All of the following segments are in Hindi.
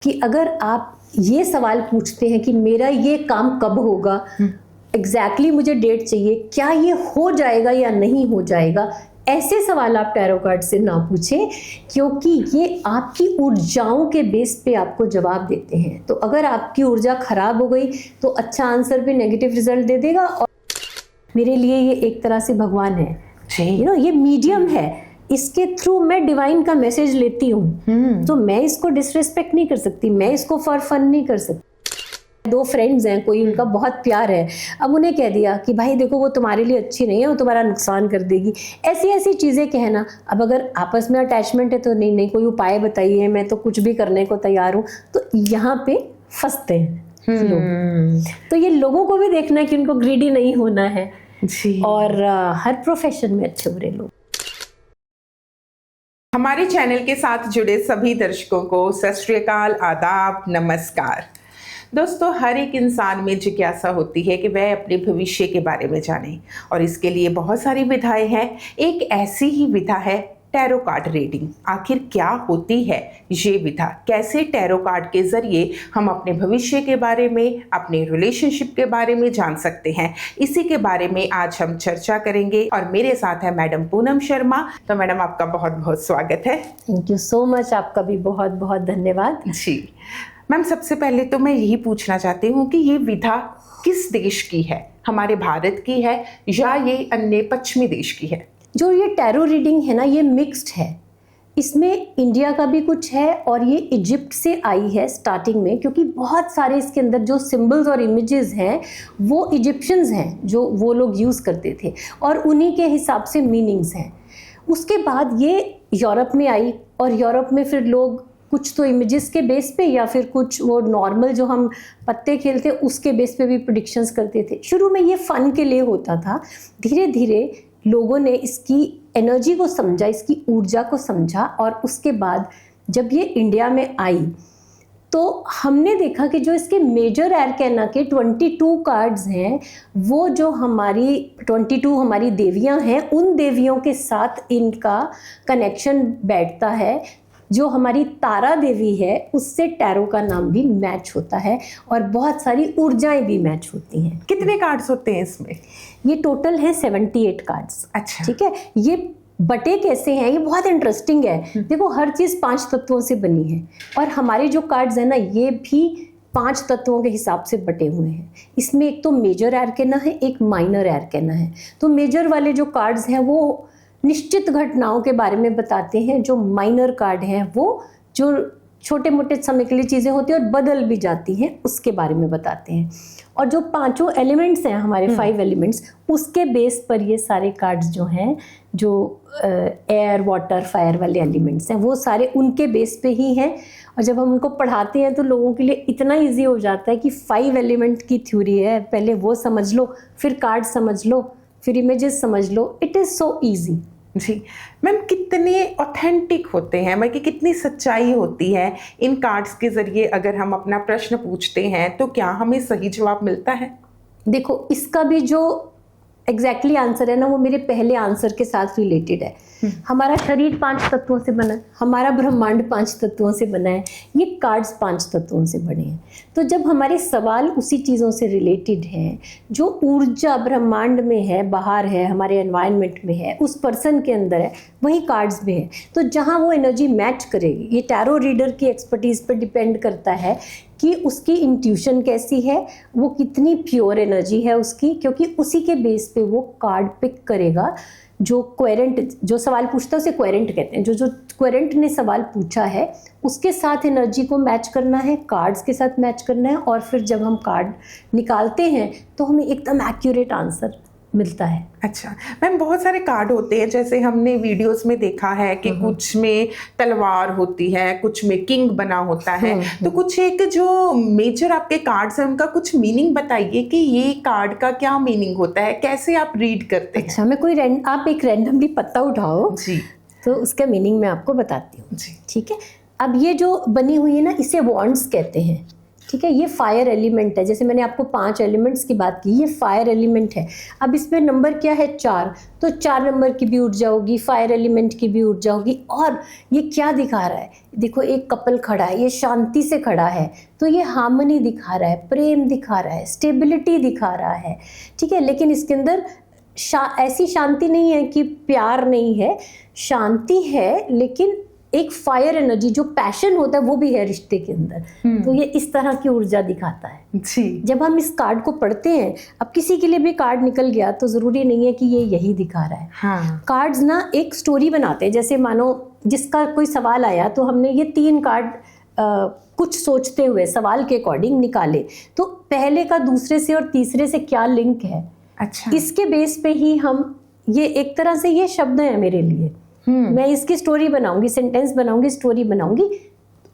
कि अगर आप ये सवाल पूछते हैं कि मेरा ये काम कब होगा, एग्जैक्टली मुझे डेट चाहिए, क्या ये हो जाएगा या नहीं हो जाएगा, ऐसे सवाल आप टैरो कार्ड से ना पूछें, क्योंकि ये आपकी ऊर्जाओं के बेस पे आपको जवाब देते हैं। तो अगर आपकी ऊर्जा खराब हो गई तो अच्छा आंसर भी नेगेटिव रिजल्ट दे देगा। और मेरे लिए ये एक तरह से भगवान है, ये मीडियम है, इसके थ्रू मैं डिवाइन का मैसेज लेती हूँ। तो मैं इसको डिसरिस्पेक्ट नहीं कर सकती, मैं इसको फॉर फन नहीं कर सकती। दो फ्रेंड्स हैं, कोई उनका बहुत प्यार है, अब उन्हें कह दिया कि भाई देखो वो तुम्हारे लिए अच्छी नहीं है, वो तुम्हारा नुकसान कर देगी, ऐसी ऐसी चीज़ें कहना। अब अगर आपस में अटैचमेंट है तो नहीं नहीं कोई उपाय बताइए, मैं तो कुछ भी करने को तैयार हूँ। तो यहाँ पे फंसते हैं लोग। तो ये लोगों को भी देखना है कि उनको ग्रीडी नहीं होना है जी। और हर प्रोफेशन में अच्छे बुरे लोग। हमारे चैनल के साथ जुड़े सभी दर्शकों को सत श्री अकाल, आदाब, नमस्कार। दोस्तों, हर एक इंसान में जिज्ञासा होती है कि वह अपने भविष्य के बारे में जाने, और इसके लिए बहुत सारी विधाएं हैं। एक ऐसी ही विधा है टैरो कार्ड रीडिंग। आखिर क्या होती है ये विधा, कैसे टैरो कार्ड के जरिए हम अपने भविष्य के बारे में, अपने रिलेशनशिप के बारे में जान सकते हैं, इसी के बारे में आज हम चर्चा करेंगे। और मेरे साथ है मैडम पूनम शर्मा। तो मैडम, आपका बहुत बहुत स्वागत है। थैंक यू सो मच, आपका भी बहुत बहुत धन्यवाद जी। मैम, सबसे पहले तो मैं यही पूछना चाहती हूँ कि ये विधा किस देश की है, हमारे भारत की है या ये अन्य पश्चिमी देश की है? जो ये टैरो रीडिंग है ना, ये मिक्स्ड है। इसमें इंडिया का भी कुछ है और ये इजिप्ट से आई है स्टार्टिंग में, क्योंकि बहुत सारे इसके अंदर जो सिंबल्स और इमेजेस हैं वो इजिप्शियंस हैं जो वो लोग यूज़ करते थे, और उन्हीं के हिसाब से मीनिंग्स हैं। उसके बाद ये यूरोप में आई, और यूरोप में फिर लोग कुछ तो इमेजेस के बेस पे या फिर कुछ वो नॉर्मल जो हम पत्ते खेलते उसके बेस पे भी प्रेडिक्शंस करते थे। शुरू में ये फन के लिए होता था, धीरे धीरे लोगों ने इसकी एनर्जी को समझा, इसकी ऊर्जा को समझा, और उसके बाद जब ये इंडिया में आई तो हमने देखा कि जो इसके मेजर एरकेना के 22 कार्ड्स हैं, वो जो हमारी 22 हमारी देवियां हैं, उन देवियों के साथ इनका कनेक्शन बैठता है। जो हमारी तारा देवी है उससे टैरो का नाम भी मैच होता है, और बहुत सारी ऊर्जाएं भी मैच होती हैं। कितने कार्ड्स होते हैं इसमें? ये टोटल है 78 कार्ड्स। अच्छा, ठीक है। ये बटे कैसे हैं, ये बहुत इंटरेस्टिंग है। देखो, हर चीज़ 5 तत्वों से बनी है, और हमारे जो कार्ड्स हैं ना, ये भी 5 तत्वों के हिसाब से बटे हुए हैं। इसमें एक तो मेजर एरकेना है, एक माइनर एरकेना है। तो मेजर वाले जो कार्ड्स हैं वो निश्चित घटनाओं के बारे में बताते हैं, जो माइनर कार्ड हैं वो जो छोटे मोटे समय के लिए चीज़ें होती हैं और बदल भी जाती हैं, उसके बारे में बताते हैं। और जो 5 एलिमेंट्स हैं हमारे 5 एलिमेंट्स, उसके बेस पर ये सारे कार्ड्स जो हैं, जो एयर, वाटर, फायर वाले एलिमेंट्स हैं, वो सारे उनके बेस पे ही हैं। और जब हम उनको पढ़ाते हैं तो लोगों के लिए इतना ईजी हो जाता है कि 5 एलिमेंट की थ्योरी है, पहले वो समझ लो, फिर कार्ड समझ लो, फिर इमेजेस समझ लो। It is so easy. जी मैम, कितने ऑथेंटिक होते हैं, मतलब कि कितनी सच्चाई होती है इन कार्ड्स के ज़रिए? अगर हम अपना प्रश्न पूछते हैं तो क्या हमें सही जवाब मिलता है? देखो, इसका भी जो एग्जैक्टली आंसर है ना, वो मेरे पहले आंसर के साथ रिलेटेड है। हमारा शरीर 5 तत्वों से बना है, हमारा ब्रह्मांड 5 तत्वों से बना है, ये कार्ड्स 5 तत्वों से बने हैं। तो जब हमारे सवाल उसी चीज़ों से रिलेटेड हैं, जो ऊर्जा ब्रह्मांड में है, बाहर है, हमारे एनवायरनमेंट में है, उस पर्सन के अंदर है, वही कार्ड्स में है। तो जहाँ वो एनर्जी मैच करेगी, ये टैरो रीडर की एक्सपर्टीज़ पर डिपेंड करता है कि उसकी इंट्यूशन कैसी है, वो कितनी प्योर एनर्जी है उसकी, क्योंकि उसी के बेस पे वो कार्ड पिक करेगा। जो क्वेरेंट जो सवाल पूछता है उसे क्वेरेंट कहते हैं। जो क्वेरेंट ने सवाल पूछा है उसके साथ एनर्जी को मैच करना है, कार्ड्स के साथ मैच करना है, और फिर जब हम कार्ड निकालते हैं तो हमें एकदम एक्यूरेट आंसर मिलता है। अच्छा मैम, बहुत सारे कार्ड होते हैं, जैसे हमने वीडियोस में देखा है कि कुछ में तलवार होती है, कुछ में किंग बना होता है। तो कुछ एक जो मेजर आपके कार्ड्स हैं उनका कुछ मीनिंग बताइए कि ये कार्ड का क्या मीनिंग होता है, कैसे आप रीड करते हैं? अच्छा, मैं आप एक रैंडमली पत्ता उठाओ जी, तो उसका मीनिंग मैं आपको बताती हूँ। जी, ठीक है। अब ये जो बनी हुई है ना, इसे वॉन्ड्स कहते हैं। ठीक है, ये फायर एलिमेंट है। जैसे मैंने आपको 5 एलिमेंट्स की बात की, ये फायर एलिमेंट है। अब इसमें नंबर क्या है 4, तो 4 नंबर की भी ऊर्जा होगी, फायर एलिमेंट की भी ऊर्जा होगी। और ये क्या दिखा रहा है, देखो एक कपल खड़ा है, ये शांति से खड़ा है, तो ये हार्मनी दिखा रहा है, प्रेम दिखा रहा है, स्टेबिलिटी दिखा रहा है। ठीक है, लेकिन इसके अंदर ऐसी शांति नहीं है कि प्यार नहीं है, शांति है, लेकिन एक फायर एनर्जी जो पैशन होता है वो भी है रिश्ते के अंदर। तो ये इस तरह की ऊर्जा दिखाता है जी। जब हम इस कार्ड को पढ़ते हैं। अब किसी के लिए भी कार्ड निकल गया तो ज़रूरी नहीं है कि ये यही दिखा रहा है। हाँ। कार्ड्स ना एक स्टोरी बनाते हैं। जैसे मानो जिसका कोई सवाल आया तो हमने ये 3 कार्ड कुछ सोचते हुए सवाल के अकॉर्डिंग निकाले, तो पहले का दूसरे से और तीसरे से क्या लिंक है, अच्छा, इसके बेस पे ही हम, ये एक तरह से ये शब्द है मेरे लिए, मैं इसकी स्टोरी बनाऊंगी, सेंटेंस बनाऊंगी, स्टोरी बनाऊंगी,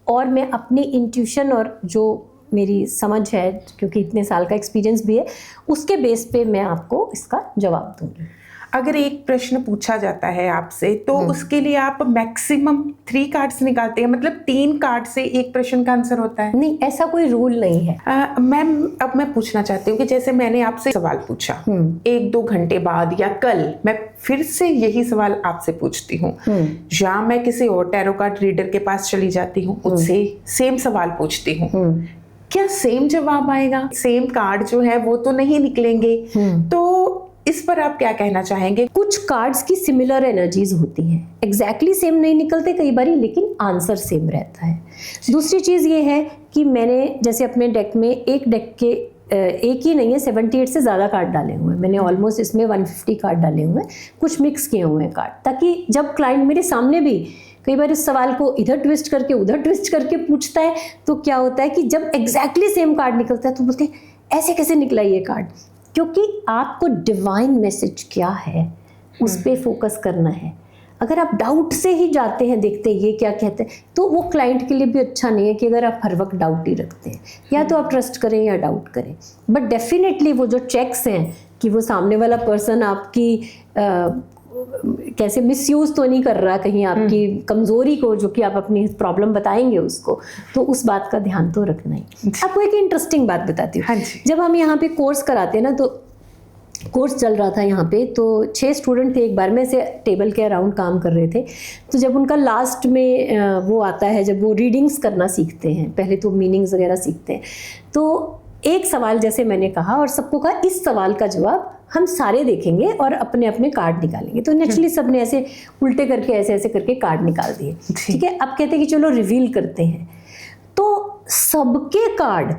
और मैं अपनी इंट्यूशन और जो मेरी समझ है, क्योंकि इतने साल का एक्सपीरियंस भी है, उसके बेस पे मैं आपको इसका जवाब दूंगी। अगर एक प्रश्न पूछा जाता है आपसे तो उसके लिए आप मैक्सिमम 3 कार्ड्स निकालते हैं, मतलब 3 कार्ड से एक प्रश्न का आंसर होता है? नहीं, ऐसा कोई रूल नहीं है। मैम, अब मैं पूछना चाहती हूँ कि जैसे मैंने आपसे सवाल पूछा, 1-2 घंटे बाद या कल मैं फिर से यही सवाल आपसे पूछती हूँ, या मैं किसी और टैरो कार्ड रीडर के पास चली जाती हूँ, उससे सेम सवाल पूछती हूँ, क्या सेम जवाब आएगा? सेम कार्ड जो है वो तो नहीं निकलेंगे। तो इस पर आप क्या कहना चाहेंगे? कुछ कार्ड्स की सिमिलर एनर्जीज होती हैं, एग्जैक्टली सेम नहीं निकलते कई बारी, लेकिन आंसर सेम रहता है। दूसरी चीज़ ये है कि मैंने जैसे अपने डेक में एक डेक के एक ही नहीं है, 78 से ज़्यादा कार्ड डाले हुए हैं मैंने, ऑलमोस्ट इसमें 150 कार्ड डाले हुए हैं, कुछ मिक्स किए हुए हैं कार्ड, ताकि जब क्लाइंट मेरे सामने भी कई बार इस सवाल को इधर ट्विस्ट करके उधर ट्विस्ट करके पूछता है, तो क्या होता है कि जब एग्जैक्टली सेम कार्ड निकलता है तो बोलते हैं ऐसे कैसे निकला ये कार्ड, क्योंकि आपको डिवाइन मैसेज क्या है उस पर फोकस करना है। अगर आप डाउट से ही जाते हैं, देखते हैं ये क्या कहते हैं, तो वो क्लाइंट के लिए भी अच्छा नहीं है कि अगर आप हर वक्त डाउट ही रखते हैं, या तो आप ट्रस्ट करें या डाउट करें। बट डेफिनेटली वो जो चेक्स हैं कि वो सामने वाला पर्सन आपकी कैसे मिसयूज तो नहीं कर रहा कहीं आपकी कमजोरी को, जो कि आप अपनी प्रॉब्लम बताएंगे उसको, तो उस बात का ध्यान तो रखना ही। आपको एक इंटरेस्टिंग बात बताती हूँ। जब हम यहाँ पे कोर्स कराते हैं ना, तो कोर्स चल रहा था यहाँ पे, तो 6 स्टूडेंट थे, एक बार में से टेबल के अराउंड काम कर रहे थे। तो जब उनका लास्ट में वो आता है, जब वो रीडिंग्स करना सीखते हैं, पहले तो मीनिंग्स वगैरह सीखते हैं, तो एक सवाल जैसे मैंने कहा और सबको कहा इस सवाल का जवाब हम सारे देखेंगे और अपने अपने कार्ड निकालेंगे। तो नेचुरली सबने ऐसे उल्टे करके ऐसे ऐसे करके कार्ड निकाल दिए। ठीक है, अब कहते हैं कि चलो रिवील करते हैं। तो सबके कार्ड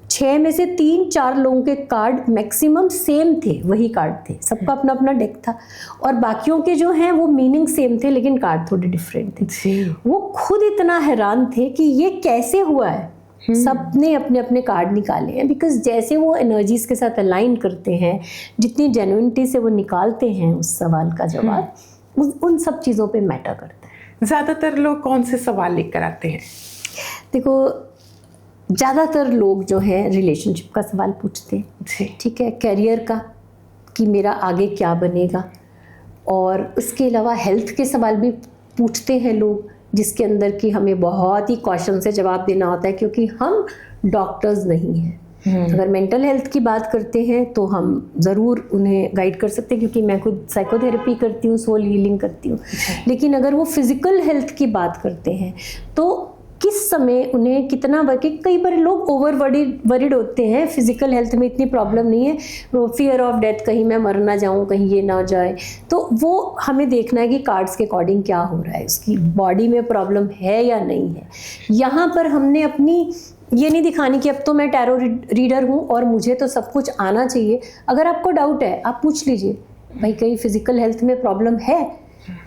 6 में से 3-4 लोगों के कार्ड मैक्सिमम सेम थे, वही कार्ड थे, सबका अपना अपना डेक था, और बाकियों के जो हैं वो मीनिंग सेम थे लेकिन कार्ड थोड़े डिफरेंट थे। वो खुद इतना हैरान थे कि ये कैसे हुआ है। सबने अपने अपने कार्ड निकाले हैं, बिकॉज जैसे वो एनर्जीज के साथ अलाइन करते हैं, जितनी जेन्युइनिटी से वो निकालते हैं उस सवाल का जवाब, उन सब चीज़ों पे मैटर करता है। ज़्यादातर लोग कौन से सवाल लेकर आते हैं? देखो, ज़्यादातर लोग जो हैं रिलेशनशिप का सवाल पूछते हैं, ठीक है, करियर का कि मेरा आगे क्या बनेगा, और उसके अलावा हेल्थ के सवाल भी पूछते हैं लोग, जिसके अंदर कि हमें बहुत ही कॉशन से जवाब देना होता है, क्योंकि हम डॉक्टर्स नहीं हैं। अगर मेंटल हेल्थ की बात करते हैं तो हम ज़रूर उन्हें गाइड कर सकते हैं, क्योंकि मैं खुद साइकोथेरेपी करती हूँ, सोल हीलिंग करती हूँ। लेकिन अगर वो फिज़िकल हेल्थ की बात करते हैं तो किस समय उन्हें कितना वर्किंग, कई बार लोग ओवर वरीड होते हैं, फिजिकल हेल्थ में इतनी प्रॉब्लम नहीं है, वो फियर ऑफ डेथ, कहीं मैं मर ना जाऊं, कहीं ये ना जाए, तो वो हमें देखना है कि कार्ड्स के अकॉर्डिंग क्या हो रहा है, उसकी बॉडी में प्रॉब्लम है या नहीं है। यहाँ पर हमने अपनी ये नहीं दिखानी कि अब तो मैं टैरो रीडर हूँ और मुझे तो सब कुछ आना चाहिए। अगर आपको डाउट है आप पूछ लीजिए, भाई कहीं फिजिकल हेल्थ में प्रॉब्लम है,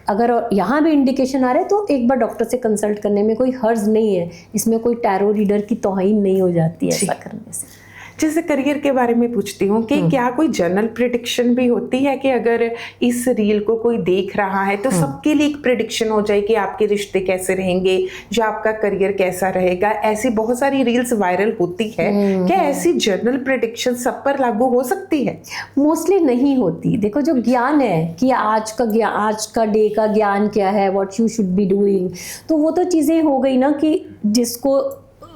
अगर यहाँ भी इंडिकेशन आ रहा है तो एक बार डॉक्टर से कंसल्ट करने में कोई हर्ज नहीं है, इसमें कोई टैरो रीडर की तौहीन नहीं हो जाती है ऐसा करने से। जैसे करियर के बारे में पूछती हूँ कि क्या कोई जनरल प्रेडिक्शन भी होती है कि अगर इस रील को कोई देख रहा है तो सबके लिए एक प्रेडिक्शन हो जाए कि आपके रिश्ते कैसे रहेंगे या आपका करियर कैसा रहेगा? ऐसी बहुत सारी रील्स वायरल होती है, क्या ऐसी जनरल प्रेडिक्शन सब पर लागू हो सकती है? मोस्टली नहीं होती। देखो, जो ज्ञान है कि आज का डे का ज्ञान क्या है, what you should be doing, तो वो तो चीज़ें हो गई ना कि जिसको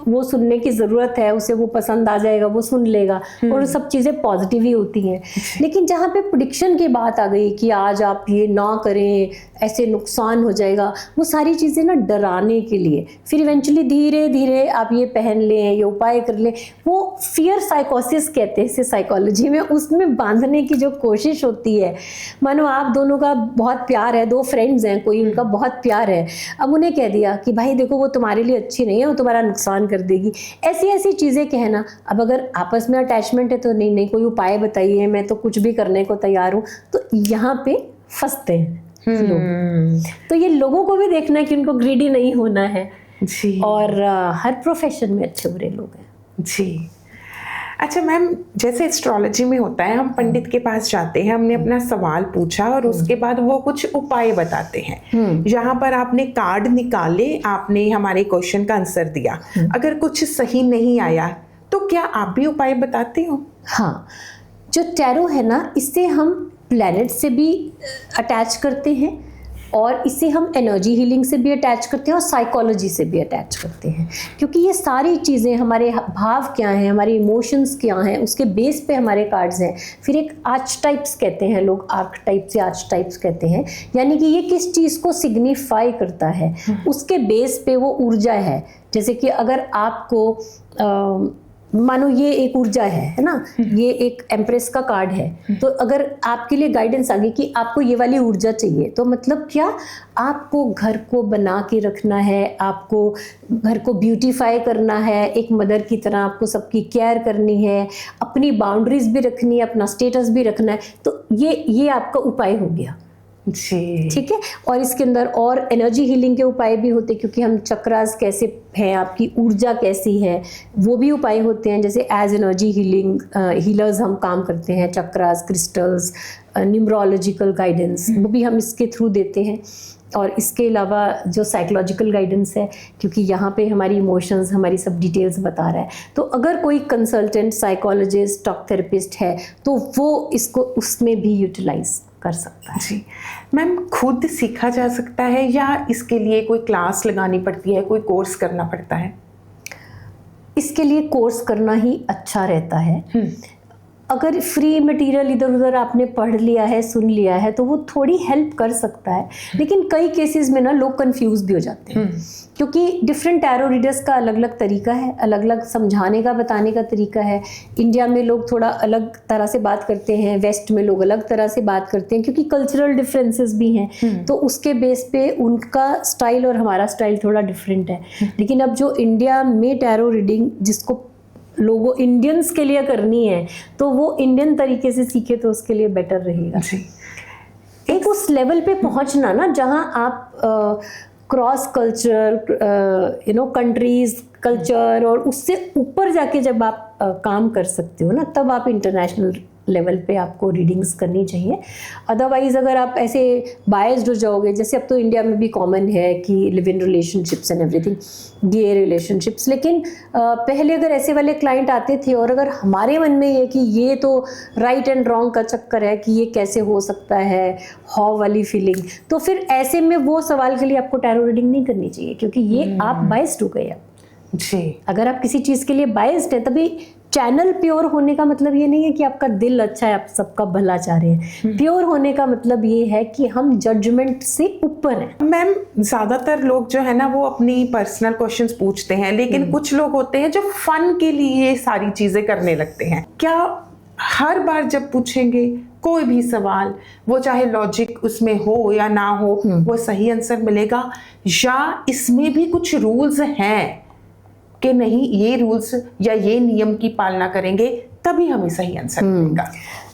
वो सुनने की ज़रूरत है, उसे वो पसंद आ जाएगा, वो सुन लेगा और सब चीज़ें पॉजिटिव ही होती हैं। लेकिन जहाँ पे प्रेडिक्शन की बात आ गई कि आज आप ये ना करें, ऐसे नुकसान हो जाएगा, वो सारी चीज़ें ना डराने के लिए, फिर इवेंचुअली धीरे धीरे आप ये पहन लें, ये उपाय कर लें, वो फियर साइकोसिस कहते हैं इसे साइकोलॉजी में, उसमें बांधने की जो कोशिश होती है। मानो आप दोनों का बहुत प्यार है, दो फ्रेंड्स हैं, कोई उनका बहुत प्यार है, अब उन्हें कह दिया कि भाई देखो वो तुम्हारे लिए अच्छी नहीं है, वो तुम्हारा नुकसान कर देगी, ऐसी ऐसी चीज़ें कहना। अब अगर आपस में अटैचमेंट है तो नहीं नहीं कोई उपाय बताइए, मैं तो कुछ भी करने को तैयार हूँ, तो यहाँ पे फंसते हैं लोग। तो ये लोगों को भी देखना है कि उनको ग्रीडी नहीं होना है जी। और हर प्रोफेशन में अच्छे बुरे लोग हैं जी। अच्छा मैम, जैसे एस्ट्रोलॉजी में होता है, हम पंडित के पास जाते हैं, हमने अपना सवाल पूछा और उसके बाद वो कुछ उपाय बताते हैं। यहाँ पर आपने कार्ड निकाले, आपने हमारे क्वेश्चन का आंसर दिया, अगर कुछ सही नहीं आया तो क्या आप भी उपाय बताते हो? हाँ, जो टैरो है ना, इससे हम प्लैनेट से भी अटैच करते हैं और इसे हम एनर्जी हीलिंग से भी अटैच करते हैं और साइकोलॉजी से भी अटैच करते हैं, क्योंकि ये सारी चीज़ें, हमारे भाव क्या हैं, हमारे इमोशंस क्या हैं, उसके बेस पे हमारे कार्ड्स हैं। फिर एक आर्चटाइप्स कहते हैं लोग, आर्कटाइप से आर्चटाइप्स कहते हैं, यानी कि ये किस चीज़ को सिग्निफाई करता है, उसके बेस पे वो ऊर्जा है। जैसे कि अगर आपको मानो ये एक ऊर्जा है ना, ये एक एम्प्रेस का कार्ड है, तो अगर आपके लिए गाइडेंस आ गई कि आपको ये वाली ऊर्जा चाहिए, तो मतलब क्या, आपको घर को बना के रखना है, आपको घर को ब्यूटीफाई करना है, एक मदर की तरह आपको सबकी केयर करनी है, अपनी बाउंड्रीज भी रखनी है, अपना स्टेटस भी रखना है, तो ये आपका उपाय हो गया जी। ठीक है। और इसके अंदर और एनर्जी हीलिंग के उपाय भी होते हैं, क्योंकि हम चक्रास कैसे हैं, आपकी ऊर्जा कैसी है, वो भी उपाय होते हैं। जैसे एज एनर्जी हीलिंग हीलर्स हम काम करते हैं, चक्रास, क्रिस्टल्स, न्यूमरोलॉजिकल गाइडेंस, वो भी हम इसके थ्रू देते हैं। और इसके अलावा जो साइकोलॉजिकल गाइडेंस है, क्योंकि यहाँ पे हमारी इमोशंस, हमारी सब डिटेल्स बता रहा है, तो अगर कोई कंसल्टेंट, साइकोलॉजिस्ट, टॉक थेरेपिस्ट है तो वो इसको उसमें भी यूटिलाइज कर सकता है। जी मैम, खुद सीखा जा सकता है या इसके लिए कोई क्लास लगानी पड़ती है, कोई कोर्स करना पड़ता है? इसके लिए कोर्स करना ही अच्छा रहता है। अगर फ्री मटेरियल इधर उधर आपने पढ़ लिया है, सुन लिया है, तो वो थोड़ी हेल्प कर सकता है, लेकिन कई केसेस में ना लोग कंफ्यूज भी हो जाते हैं, क्योंकि डिफरेंट टैरो रीडर्स का अलग अलग तरीका है, अलग अलग समझाने का, बताने का तरीका है। इंडिया में लोग थोड़ा अलग तरह से बात करते हैं, वेस्ट में लोग अलग तरह से बात करते हैं, क्योंकि कल्चरल डिफरेंसेस भी हैं, तो उसके बेस पे उनका स्टाइल और हमारा स्टाइल थोड़ा डिफरेंट है। लेकिन अब जो इंडिया में टैरो रीडिंग जिसको लोगों इंडियंस के लिए करनी है, तो वो इंडियन तरीके से सीखे तो उसके लिए बेटर रहेगा। एक उस लेवल पे पहुंचना ना, जहां आप क्रॉस कल्चर, कंट्रीज कल्चर, और उससे ऊपर जाके जब आप काम कर सकते हो ना, तब आप इंटरनेशनल लेवल पे आपको रीडिंग्स करनी चाहिए। अदरवाइज अगर आप ऐसे बायस्ड हो जाओगे, जैसे अब तो इंडिया में भी कॉमन है कि live in relationships and everything, gay relationships, लेकिन पहले अगर ऐसे वाले क्लाइंट आते थे और अगर हमारे मन में ये कि ये तो राइट एंड रॉन्ग का चक्कर है कि ये कैसे हो सकता है, हॉ वाली फीलिंग, तो फिर ऐसे में वो सवाल के लिए आपको टैरो रीडिंग नहीं करनी चाहिए, क्योंकि ये आप बायस्ड हो गए। जी, अगर आप किसी चीज़ के लिए बायस्ड है, तभी चैनल प्योर होने का मतलब ये नहीं है कि आपका दिल अच्छा है, आप सबका भला चाह रहे हैं। प्योर होने का मतलब ये है कि हम जजमेंट से ऊपर हैं। मैम, ज्यादातर लोग जो है ना वो अपनी पर्सनल क्वेश्चंस पूछते हैं, लेकिन कुछ लोग होते हैं जो फन के लिए सारी चीजें करने लगते हैं। क्या हर बार जब पूछेंगे कोई भी सवाल, वो चाहे लॉजिक उसमें हो या ना हो, वो सही आंसर मिलेगा, या इसमें भी कुछ रूल्स हैं कि नहीं, ये रूल्स या ये नियम की पालना करेंगे तभी हमें सही आंसर मिलेगा?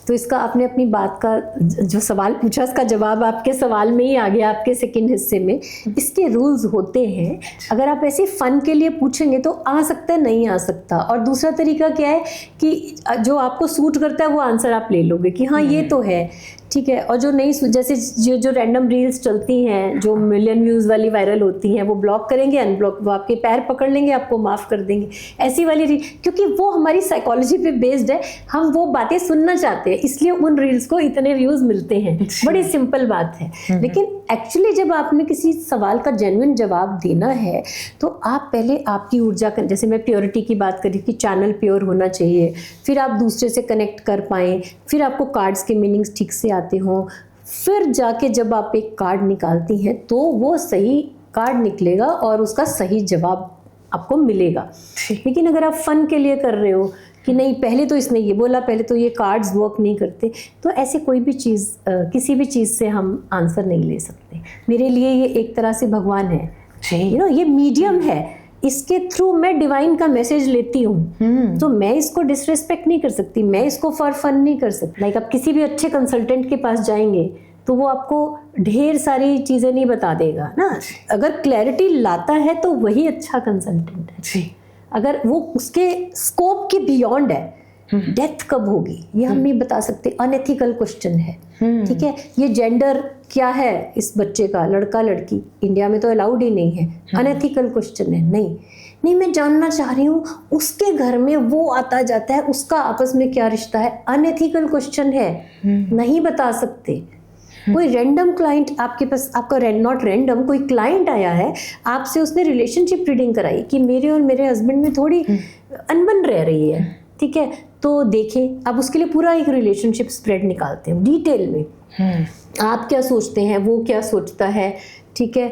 तो इसका आपने अपनी बात का जो सवाल पूछा, उसका जवाब आपके सवाल में ही आ गया, आपके सेकंड हिस्से में। इसके रूल्स होते हैं। अगर आप ऐसे फन के लिए पूछेंगे तो आ सकता है, नहीं आ सकता। और दूसरा तरीका क्या है कि जो आपको सूट करता है वो आंसर आप ले लोगे कि हाँ ये तो है, ठीक है। और जो नहीं, जैसे जो रैंडम रील्स चलती हैं, जो मिलियन व्यूज़ वाली वायरल होती हैं, वो ब्लॉक करेंगे, अनब्लॉक, वो आपके पैर पकड़ लेंगे, आपको माफ़ कर देंगे। ऐसी वाली रील, क्योंकि वो हमारी साइकोलॉजी पे बेस्ड है, हम वो बातें सुनना चाहते हैं, इसलिए उन रील्स को इतने व्यूज़ मिलते हैं। बड़ी सिंपल बात है। लेकिन एक्चुअली जब आपने किसी सवाल का जेन्युइन जवाब देना है तो आप पहले आपकी ऊर्जा का, जैसे मैं प्योरिटी की बात करी कि चैनल प्योर होना चाहिए, फिर आप दूसरे से कनेक्ट कर पाएँ, फिर आपको कार्ड्स के मीनिंग्स ठीक से आते हों, फिर जाके जब आप एक कार्ड निकालती हैं तो वो सही कार्ड निकलेगा और उसका सही जवाब आपको मिलेगा। लेकिन अगर आप फन के लिए कर रहे हो कि नहीं पहले तो इसने ये बोला, पहले तो ये कार्ड्स वर्क नहीं करते, तो ऐसे कोई भी चीज़ किसी भी चीज़ से हम आंसर नहीं ले सकते। मेरे लिए ये एक तरह से भगवान है, ये मीडियम है, इसके थ्रू मैं डिवाइन का मैसेज लेती हूँ, तो मैं इसको डिसरिस्पेक्ट नहीं कर सकती, मैं इसको फॉर फन नहीं कर सकती। लाइक आप किसी भी अच्छे कंसल्टेंट के पास जाएंगे तो वो आपको ढेर सारी चीज़ें नहीं बता देगा ना। अगर क्लैरिटी लाता है तो वही अच्छा कंसल्टेंट है जी। अगर वो उसके स्कोप के बियॉन्ड है, डेथ कब होगी ये हम नहीं बता सकते, अनएथिकल क्वेश्चन है, ठीक है। ये जेंडर क्या है इस बच्चे का, लड़का लड़की, इंडिया में तो अलाउड ही नहीं है, अनएथिकल क्वेश्चन है। नहीं मैं जानना चाह रही हूँ उसके घर में वो आता जाता है, उसका आपस में क्या रिश्ता है, अनएथिकल क्वेश्चन है, नहीं बता सकते। कोई रैंडम क्लाइंट आपके पास, आपका नॉट रैंडम, कोई क्लाइंट आया है आपसे, उसने रिलेशनशिप रीडिंग कराई कि मेरे और मेरे हस्बैंड में थोड़ी अनबन रह रही है, ठीक है, तो देखें आप उसके लिए पूरा एक रिलेशनशिप स्प्रेड निकालते हैं डिटेल में, आप क्या सोचते हैं, वो क्या सोचता है, ठीक है,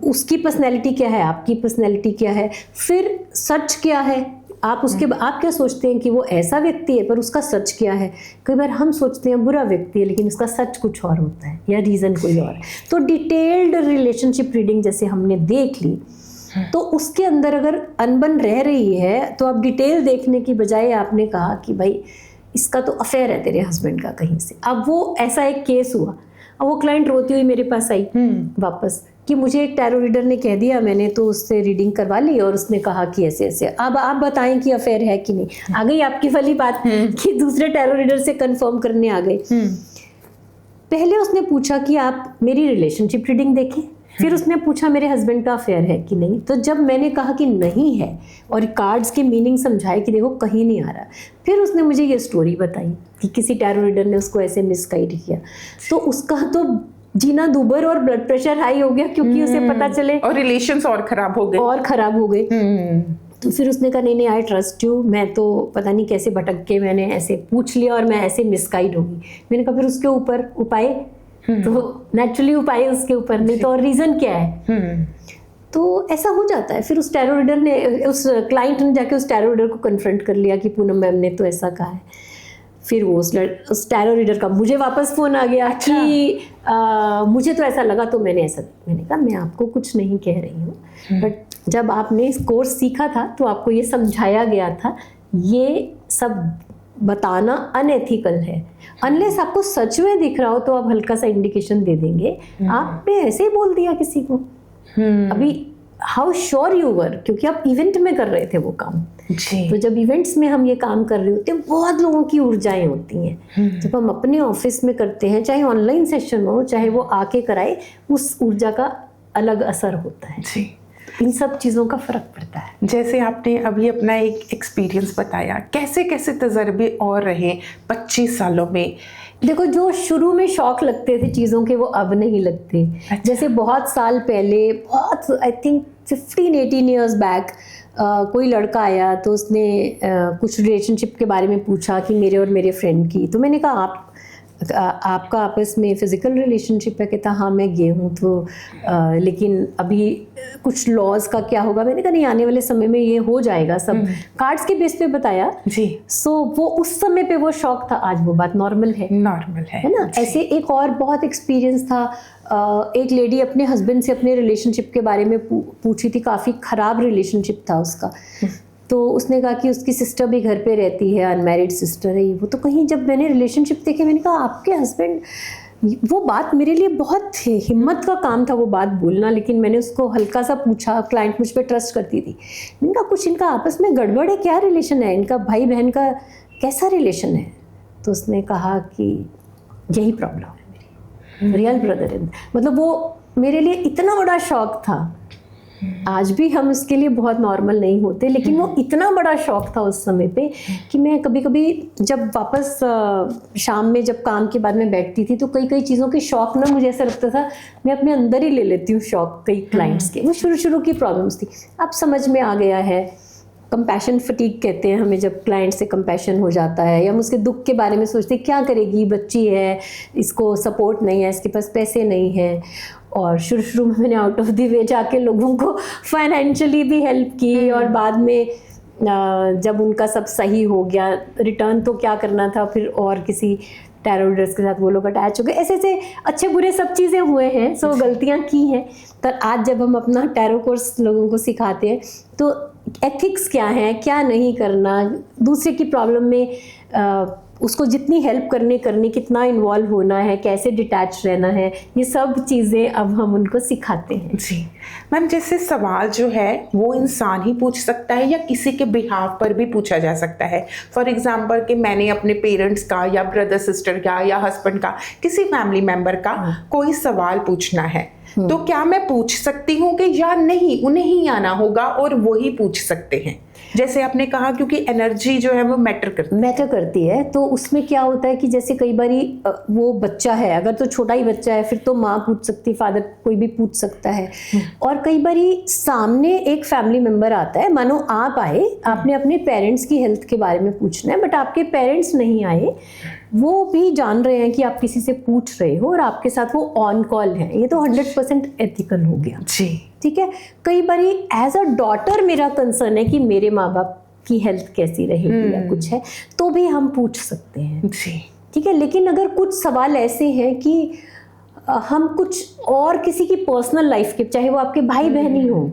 उसकी पर्सनैलिटी क्या है, आपकी पर्सनैलिटी क्या है, फिर सच क्या है, आप क्या सोचते हैं कि वो ऐसा व्यक्ति है पर उसका सच क्या है। कई बार हम सोचते हैं बुरा व्यक्ति है लेकिन उसका सच कुछ और होता है या रीज़न कोई और है। तो डिटेल्ड रिलेशनशिप रीडिंग जैसे हमने देख ली, तो उसके अंदर अगर अनबन रह रही है तो आप डिटेल देखने की बजाय आपने कहा कि भाई इसका तो अफेयर है तेरे हस्बैंड का कहीं से। अब वो ऐसा एक केस हुआ, अब वो क्लाइंट रोती हुई मेरे पास आई वापस कि मुझे एक टैरो रीडर ने कह दिया, मैंने तो उससे रीडिंग करवा ली और उसने कहा कि ऐसे ऐसे। अब आप बताएं कि अफेयर है कि नहीं। आ गई आपकी वाली बात कि दूसरे टैरो रीडर से कंफर्म करने आ गए। पहले उसने पूछा कि आप मेरी रिलेशनशिप रीडिंग देखें, फिर उसने पूछा मेरे हस्बैंड का अफेयर है कि नहीं। तो जब मैंने कहा कि नहीं है और कार्ड्स के मीनिंग समझाए कि देखो कहीं नहीं आ रहा, फिर उसने मुझे ये स्टोरी बताई कि किसी टैरो रीडर ने उसको ऐसे मिसगाइड किया, तो उसका तो जीना दूबर और ब्लड प्रेशर हाई हो गया क्योंकि उसे पता चले, और रिलेशंस और खराब हो गए। तो फिर उसने कहा नहीं आई ट्रस्ट यू, मैं तो पता नहीं कैसे भटक के मैंने ऐसे पूछ लिया और मैं ऐसे मिसगाइड होगी। मैंने कहा फिर उसके ऊपर उपाय, तो नेचुरली उपाय उसके ऊपर, नहीं तो और रीजन क्या है। तो ऐसा हो जाता है। फिर उस टैरो रीडर ने, उस क्लाइंट ने जाके उस टैरो रीडर को कन्फ्रंट कर लिया कि पूनम मैम ने तो ऐसा कहा है। फिर वो उस टैरो रीडर का मुझे वापस फ़ोन आ गया कि मुझे तो ऐसा लगा, तो मैंने कहा मैं आपको कुछ नहीं कह रही हूँ, बट जब आपने इस कोर्स सीखा था तो आपको ये समझाया गया था, ये सब बताना अनएथिकल है। अनलेस आपको सच में दिख रहा हो तो आप हल्का सा इंडिकेशन दे देंगे। आपने ऐसे ही बोल दिया किसी को, अभी हाउ श्योर यू वर, क्योंकि आप इवेंट में कर रहे थे वो काम जी। तो जब इवेंट्स में हम ये काम कर रहे होते हैं, बहुत लोगों की ऊर्जाएं होती हैं। जब हम अपने ऑफिस में करते हैं, चाहे ऑनलाइन सेशन हो चाहे वो आके कराए, उस ऊर्जा का अलग असर होता है जी। इन सब चीज़ों का फ़र्क पड़ता है। जैसे आपने अभी अपना एक एक्सपीरियंस बताया, कैसे कैसे तजर्बे और रहे 25 सालों में। देखो, जो शुरू में शौक लगते थे चीज़ों के, वो अब नहीं लगते। अच्छा। जैसे बहुत साल पहले, बहुत आई थिंक 15-18 ईयर्स बैक, कोई लड़का आया तो उसने कुछ रिलेशनशिप के बारे में पूछा कि मेरे और मेरे फ्रेंड की। तो मैंने कहा आपका आपस में फिजिकल रिलेशनशिप है? कहता हाँ मैं गे हूँ, तो लेकिन अभी कुछ लॉज का क्या होगा। मैंने कहा नहीं, आने वाले समय में ये हो जाएगा सब। कार्ड्स के बेस पे बताया जी। सो वो उस समय पे वो शौक था, आज वो बात नॉर्मल है ना। ऐसे एक और बहुत एक्सपीरियंस था, एक लेडी अपने हस्बैंड से अपने रिलेशनशिप के बारे में पूछी थी। काफ़ी ख़राब रिलेशनशिप था उसका। तो उसने कहा कि उसकी सिस्टर भी घर पे रहती है, अनमैरिड सिस्टर है वो। तो कहीं जब मैंने रिलेशनशिप देखे, मैंने कहा आपके हस्बैंड, वो बात मेरे लिए बहुत हिम्मत का काम था वो बात बोलना, लेकिन मैंने उसको हल्का सा पूछा। क्लाइंट मुझ पर ट्रस्ट करती थी। मैंने कहा कुछ इनका आपस में गड़बड़ है, क्या रिलेशन है इनका, भाई बहन का कैसा रिलेशन है? तो उसने कहा कि यही प्रॉब्लम है मेरी, रियल ब्रदर इन। मतलब वो मेरे लिए इतना बड़ा शौक था आज भी हम इसके लिए बहुत नॉर्मल नहीं होते, लेकिन वो इतना बड़ा शौक था उस समय पे कि मैं कभी कभी जब वापस शाम में जब काम के बाद में बैठती थी तो कई कई चीज़ों के शौक ना, मुझे ऐसा लगता था मैं अपने अंदर ही ले लेती हूँ शौक कई क्लाइंट्स के। वो शुरू की प्रॉब्लम्स थी, अब समझ में आ गया है। कंपैशन फटीग कहते हैं हमें, जब क्लाइंट से कंपैशन हो जाता है या हम उसके दुख के बारे में सोचते हैं क्या करेगी, बच्ची है, इसको सपोर्ट नहीं है, इसके पास पैसे नहीं है। और शुरू में मैंने आउट ऑफ द वे जाके लोगों को फाइनेंशियली भी हेल्प की, और बाद में जब उनका सब सही हो गया, रिटर्न तो क्या करना था, फिर और किसी टैरो रीडर्स के साथ वो लोग अटैच हो गए। ऐसे ऐसे अच्छे बुरे सब चीज़ें हुए हैं, सो गलतियाँ की हैं। पर आज जब हम अपना टैरो कोर्स लोगों को सिखाते हैं तो एथिक्स क्या है, क्या नहीं करना, दूसरे की प्रॉब्लम में उसको जितनी हेल्प करनी, कितना इन्वॉल्व होना है, कैसे डिटैच रहना है, ये सब चीज़ें अब हम उनको सिखाते हैं। जी मैम, जैसे सवाल जो है वो इंसान ही पूछ सकता है या किसी के बिहाफ पर भी पूछा जा सकता है? फॉर एग्जांपल कि मैंने अपने पेरेंट्स का या ब्रदर सिस्टर का या हस्बैंड का, किसी फैमिली मेम्बर का कोई सवाल पूछना है, तो क्या मैं पूछ सकती हूँ कि या नहीं, उन्हें ही आना होगा और वो ही पूछ सकते हैं? जैसे आपने कहा क्योंकि एनर्जी जो है वो मैटर करती है, तो उसमें क्या होता है कि जैसे कई बारी वो बच्चा है, अगर तो छोटा ही बच्चा है फिर तो माँ पूछ सकती, फादर कोई भी पूछ सकता है। और कई बारी सामने एक फैमिली मेम्बर आता है, मानो आप आए, आपने अपने पेरेंट्स की हेल्थ के बारे में पूछना है, बट आपके पेरेंट्स नहीं आए, वो भी जान रहे हैं कि आप किसी से पूछ रहे हो और आपके साथ वो ऑन कॉल है, ये तो 100% एथिकल हो गया। जी ठीक है। कई बारी एज अ डॉटर मेरा कंसर्न है कि मेरे माँ बाप की हेल्थ कैसी रहेगी या कुछ है, तो भी हम पूछ सकते हैं। जी ठीक है। लेकिन अगर कुछ सवाल ऐसे हैं कि हम कुछ और किसी की पर्सनल लाइफ के, चाहे वो आपके भाई बहन ही हो,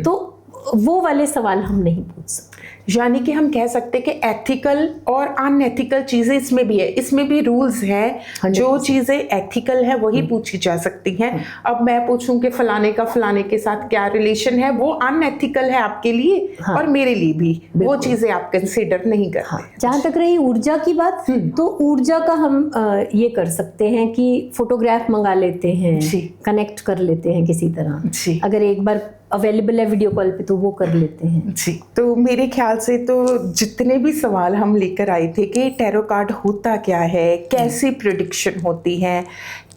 तो वो वाले सवाल हम नहीं पूछ सकते। यानी कि हम कह सकते हैं कि एथिकल और अनएथिकल चीजें इसमें भी है, इसमें भी रूल्स हैं। जो चीजें एथिकल है वही पूछी जा सकती हैं। अब मैं पूछूं कि फलाने का फलाने के साथ क्या रिलेशन है, वो अनएथिकल है आपके लिए और मेरे लिए भी, वो चीजें आप कंसिडर नहीं करते। जहाँ तक रही ऊर्जा की बात, तो ऊर्जा का हम ये कर सकते हैं कि फोटोग्राफ मंगा लेते हैं, कनेक्ट कर लेते हैं किसी तरह, अगर एक बार अवेलेबल है वीडियो कॉल पे तो वो कर लेते हैं। जी, तो मेरे ख्याल से तो जितने भी सवाल हम लेकर आए थे कि टैरो कार्ड होता क्या है, कैसी प्रेडिक्शन होती है,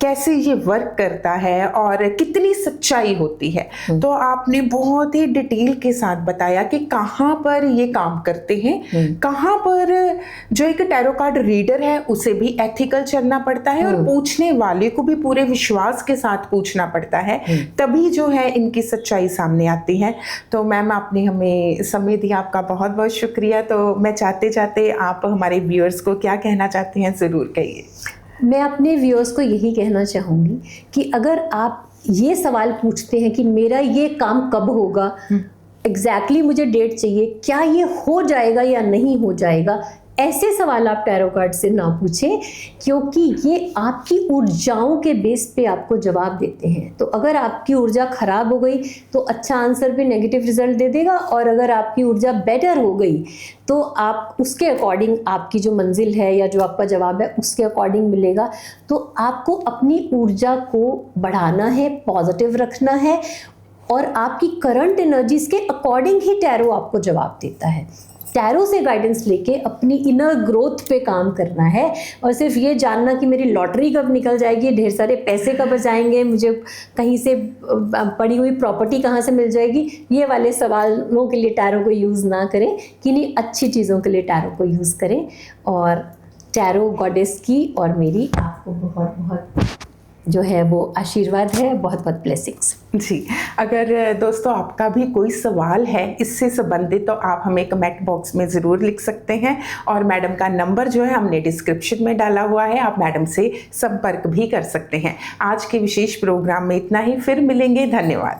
कैसे ये वर्क करता है और कितनी सच्चाई होती है, तो आपने बहुत ही डिटेल के साथ बताया कि कहाँ पर ये काम करते हैं, कहाँ पर जो एक टैरो कार्ड रीडर है उसे भी एथिकल चलना पड़ता है और पूछने वाले को भी पूरे विश्वास के साथ पूछना पड़ता है, तभी जो है इनकी सच्चाई सामने आती है। तो मैम, आपने हमें समय दिया, आपका बहुत बहुत शुक्रिया। तो मैं चाहते चाहते आप हमारे व्यूअर्स को क्या कहना चाहते हैं, ज़रूर कहिए। मैं अपने व्यूअर्स को यही कहना चाहूँगी कि अगर आप ये सवाल पूछते हैं कि मेरा ये काम कब होगा, एग्जैक्टली मुझे डेट चाहिए, क्या ये हो जाएगा या नहीं हो जाएगा, ऐसे सवाल आप टैरो कार्ड से ना पूछें, क्योंकि ये आपकी ऊर्जाओं के बेस पे आपको जवाब देते हैं। तो अगर आपकी ऊर्जा खराब हो गई तो अच्छा आंसर भी नेगेटिव रिजल्ट दे देगा, और अगर आपकी ऊर्जा बेटर हो गई तो आप उसके अकॉर्डिंग, आपकी जो मंजिल है या जो आपका जवाब है उसके अकॉर्डिंग मिलेगा। तो आपको अपनी ऊर्जा को बढ़ाना है, पॉजिटिव रखना है, और आपकी करंट एनर्जीज के अकॉर्डिंग ही टैरो आपको जवाब देता है। टैरो से गाइडेंस लेके अपनी इनर ग्रोथ पे काम करना है, और सिर्फ ये जानना कि मेरी लॉटरी कब निकल जाएगी, ढेर सारे पैसे कब बचाएंगे, मुझे कहीं से पड़ी हुई प्रॉपर्टी कहाँ से मिल जाएगी, ये वाले सवालों के लिए टैरो को यूज़ ना करें, किन्हीं अच्छी चीज़ों के लिए टैरो को यूज़ करें। और टैरो गॉडेस की और मेरी आपको बहुत बहुत जो है वो आशीर्वाद है, बहुत बहुत ब्लेसिंग्स। जी, अगर दोस्तों आपका भी कोई सवाल है इससे संबंधित तो आप हमें कमेंट बॉक्स में ज़रूर लिख सकते हैं, और मैडम का नंबर जो है हमने डिस्क्रिप्शन में डाला हुआ है, आप मैडम से संपर्क भी कर सकते हैं। आज के विशेष प्रोग्राम में इतना ही, फिर मिलेंगे, धन्यवाद।